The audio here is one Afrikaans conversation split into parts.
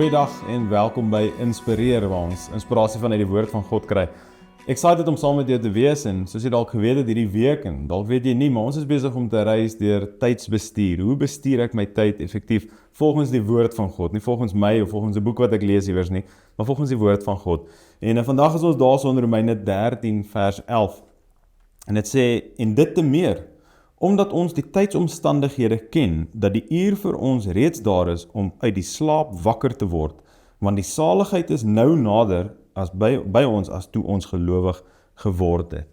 Goeiedag en welkom by Inspireer, waar ons inspirasie vanuit die woord van God kry. Excited om saam met jou te wees en soos jy dalk geweet het hierdie week en dalk weet jy nie, maar ons is besig om te reis deur tydsbestuur. Hoe bestuur ek my tyd effektief volgens die woord van God? Nie volgens my of volgens 'n boek wat ek lees iewers nie, maar volgens die woord van God. En vandag is ons daar so in Romeine 13 vers 11. En dit sê, en dit te meer, omdat ons die tydsomstandighede ken, dat die uur vir ons reeds daar is om uit die slaap wakker te word, want die saligheid is nou nader as by ons as toe ons gelowig geword het.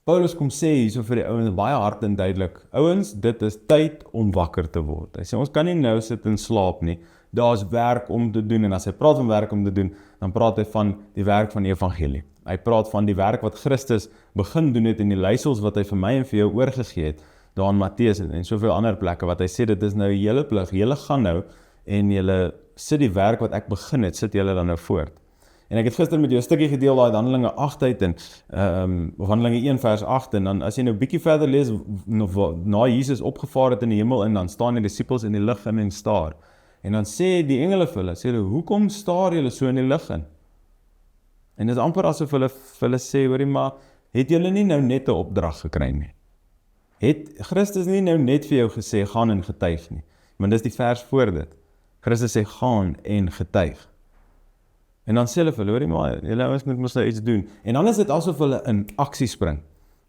Paulus kom sê hierso vir die ouens baie hard en duidelik, ouens, dit is tyd om wakker te word. Hy sê, ons kan nie nou sit en slaap nie, daar is werk om te doen, en as hy praat van werk om te doen, dan praat hy van die werk van die evangelie. Hy praat van die werk wat Christus begin doen het in die leiersels wat hy vir my en vir jou oorgegee het, daar in Matteus en soveel ander plekke, wat hy sê, dit is nou julle plig, julle gaan nou, en julle sit die werk wat ek begin het, sit julle dan nou voort. En ek het gister met jou 'n stukkie gedeel uit Handelinge 8 uit, of Handelinge 1 vers 8, en dan as jy nou bietjie verder lees, na Jesus opgevaar het in die hemel, en dan staan die disippels in die lig in en staar. En dan sê die engele vir hulle, sê hulle, hoekom staar julle so in die lig in? En dit is amper asof hulle sê, hoorie maar, het julle nie nou net 'n opdrag gekry nie? Het Christus nie nou net vir jou gesê, gaan en getuig nie? Want dis die vers voor dit. Christus sê, gaan en getuig. En dan sê hulle vir hulle, hoorie maar, julle ouens moet mos nou iets doen. En dan is dit asof hulle in aksie spring.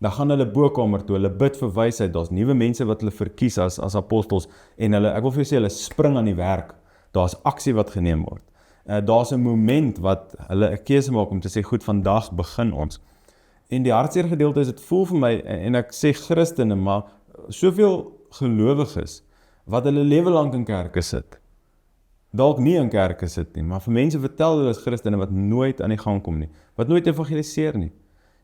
Dan gaan hulle bokamer toe, hulle bid vir wysheid, daar's nuwe mense wat hulle verkies as apostels, en hulle, ek wil vir jou sê, hulle spring aan die werk. Daar's aksie wat geneem word. Daar's 'n moment wat hulle 'n keuse maak om te sê, goed, vandag begin ons. En die hartseer gedeelte is, dit voel vir my, en ek sê Christene, maar soveel gelowiges, wat hulle lewe lank in kerke sit. Dalk nie in kerke sit nie, maar vir mense vertel hulle as Christene wat nooit aan die gang kom nie, wat nooit evangeliseer nie.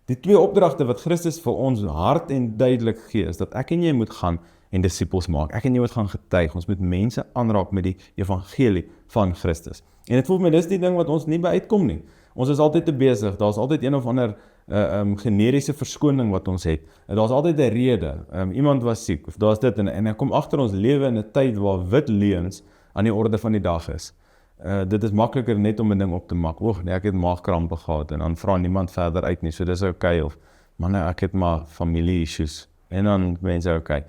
Die twee opdragte wat Christus vir ons hard en duidelik gee, is dat ek en jy moet gaan en disippels maak. Ek en jy moet gaan getuig, ons moet mense aanraak met die evangelie van Christus. En dit voel my, dis die ding wat ons nie by uitkom nie. Ons is altyd te besig, daar's altyd een of ander generiese verskoning wat ons het. Daar's altyd 'n rede, iemand was siek, of daar's dit, en ek kom agter ons lewe in 'n tyd waar wit leuns aan die orde van die dag is. Dit is makliker net om 'n ding op te maak. Nee, ek het maagkrampe gehad, en dan vra niemand verder uit nie, so dis okay, of, maar nee, ek het maar familie-issues, en dan mense okay.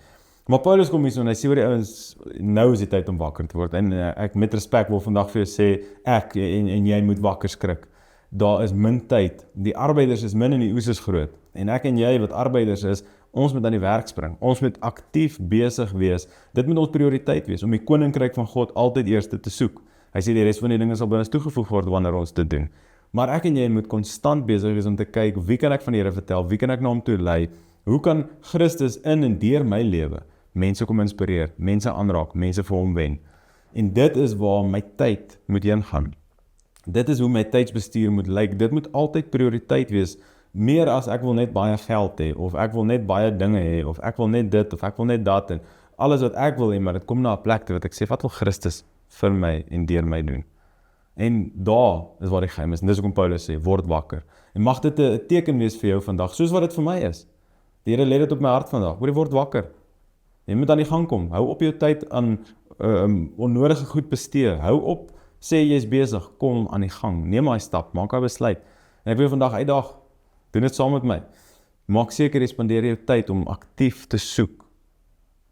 Maar Paulus kom hier en hy sê vir die ouens, nou is die tyd om wakker te word, en ek met respek wil vandag vir jou sê, ek en jy moet wakker skrik. Daar is min tyd, die arbeiders is min en die oes is groot, en ek en jy wat arbeiders is, ons moet aan die werk spring, ons moet aktief besig wees, dit moet ons prioriteit wees, om die koninkryk van God altyd eerste te soek. Hy sê die res van die dinge sal by ons toegevoeg word wanneer ons dit doen. Maar ek en jy moet konstant besig wees om te kyk, wie kan ek van die Here vertel, wie kan ek na hom toe lei, hoe kan Christus in en deur my lewe mense kom inspireer, mense aanraak, mense vir hom wen. En dit is waar my tyd moet heen gaan. Dit is hoe my tydsbestuur moet lyk. Dit moet altyd prioriteit wees, meer as ek wil net baie geld hê, of ek wil net baie dinge hê, of ek wil net dit, of ek wil net dat, en alles wat ek wil hê, maar dit kom na 'n plek toe wat ek sê, wat wil Christus vir my en deur my doen? En daar is waar die geheim is, en dis hoekom Paulus sê, word wakker. En mag dit 'n teken wees vir jou vandag, soos wat dit vir my is. Die Here lê dit op my hart vandag, word wakker. Jy moet aan die gang kom, hou op jou tyd aan onnodige goed bestee, hou op, sê jy is besig, kom aan die gang, neem daai stap, maak 'n besluit. En ek wil vandag uitdaag, doen dit saam met my. Maak seker jy spandeer jou tyd om aktief te soek,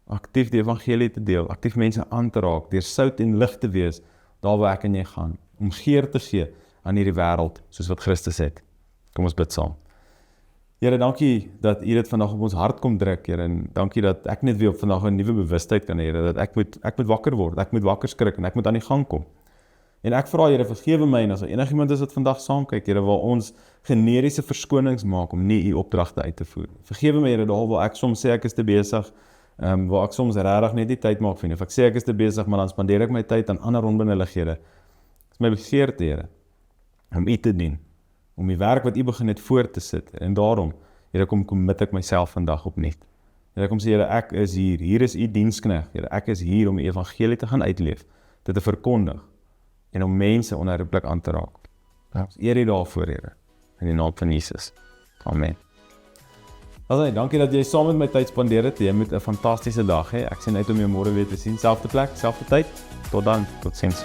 aktief die evangelie te deel, aktief mense aan te raak, deur sout en lig te wees, daar waar ek en jy gaan, om geur te gee aan hierdie wêreld, soos wat Christus het. Kom ons bid saam. Here, dankie dat U dit vandag op ons hart kom druk, Here, en dankie dat ek net weer op vandag 'n nuwe bewustheid kan hê, dat ek moet wakker word, ek moet wakker skrik, en ek moet aan die gang kom. En ek vra, Here, vergewe my, en as enigiemand is wat vandag saam kyk, Here, waar ons generiese verskonings maak om nie U opdragte uit te voer. Vergewe my, Here, daar waar ek soms sê ek is te besig, waar ek soms regtig net nie tyd maak vir nie. Of ek sê ek is te besig, maar dan spandeer ek my tyd aan ander onbenullighede. Dis my begeerte, Here, om U te dien, om die werk wat U begin het voort te sit. En daarom, Here, kom commit ek myself vandag opnuut. Here, kom sê, Here, ek is hier is U diensknegt, Here, ek is hier om die evangelie te gaan uitleef, dit te verkondig, en om mense onherroepelik aan te raak. Ons eer U daarvoor, Here, in die naam van Jesus. Amen. Dankie dat jy saam met my tyd spandeer het. Jy moet 'n fantastiese dag hê. Ek sien uit om jou môre weer te sien. Selfde plek, selfde tyd. Tot dan, totsiens.